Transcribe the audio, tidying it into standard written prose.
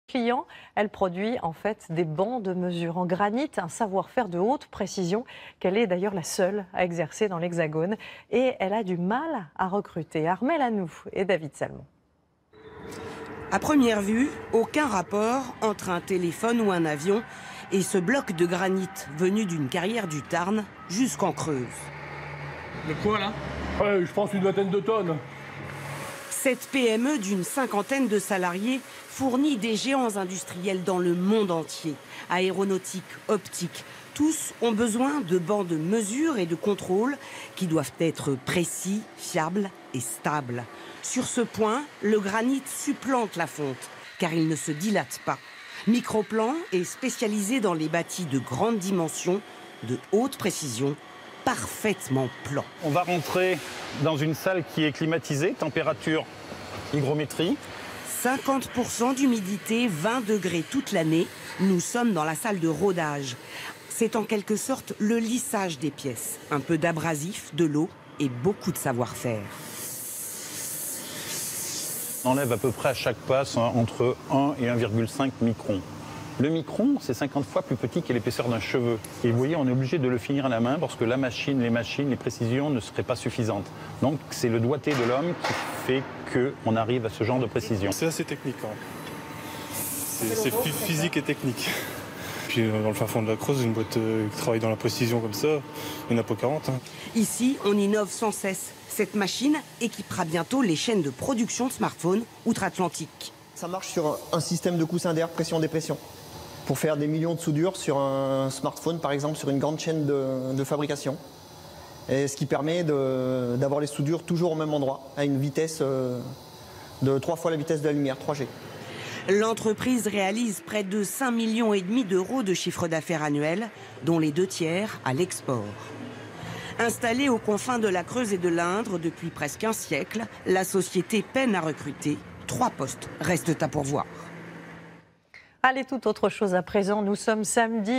Client, elle produit en fait des bancs de mesure en granit, un savoir-faire de haute précision qu'elle est d'ailleurs la seule à exercer dans l'Hexagone et elle a du mal à recruter. Armelle Anou et David Salmon. À première vue, aucun rapport entre un téléphone ou un avion et ce bloc de granit venu d'une carrière du Tarn jusqu'en Creuse. Le poids là? Ouais, je pense une vingtaine de tonnes. Cette PME d'une cinquantaine de salariés fournit des géants industriels dans le monde entier. Aéronautique, optique, tous ont besoin de bancs de mesure et de contrôle qui doivent être précis, fiables et stables. Sur ce point, le granit supplante la fonte car il ne se dilate pas. Microplan est spécialisé dans les bâtis de grande dimension, de haute précision, parfaitement plan. On va rentrer dans une salle qui est climatisée, température, hygrométrie. 50% d'humidité, 20 degrés toute l'année. Nous sommes dans la salle de rodage. C'est en quelque sorte le lissage des pièces. Un peu d'abrasif, de l'eau et beaucoup de savoir-faire. On enlève à peu près à chaque passe entre 1 et 1,5 microns. Le micron, c'est 50 fois plus petit que l'épaisseur d'un cheveu. Et vous voyez, on est obligé de le finir à la main parce que les précisions ne seraient pas suffisantes. Donc c'est le doigté de l'homme qui fait qu'on arrive à ce genre de précision. C'est assez technique quand même. C'est plus physique et technique. Puis dans le fin fond de la Creuse, une boîte qui travaille dans la précision comme ça, il n'y en a pas 40. Ici, on innove sans cesse. Cette machine équipera bientôt les chaînes de production de smartphones outre-Atlantique. Ça marche sur un système de coussin d'air, pression-dépression. Pour faire des millions de soudures sur un smartphone, par exemple, sur une grande chaîne de fabrication. Et ce qui permet d'avoir les soudures toujours au même endroit, à une vitesse de 3 fois la vitesse de la lumière, 3G. L'entreprise réalise près de 5,5 millions d'euros de chiffre d'affaires annuel, dont les 2/3 à l'export. Installée aux confins de la Creuse et de l'Indre depuis presque un siècle, la société peine à recruter. 3 postes restent à pourvoir. Allez, toute autre chose à présent, nous sommes samedi.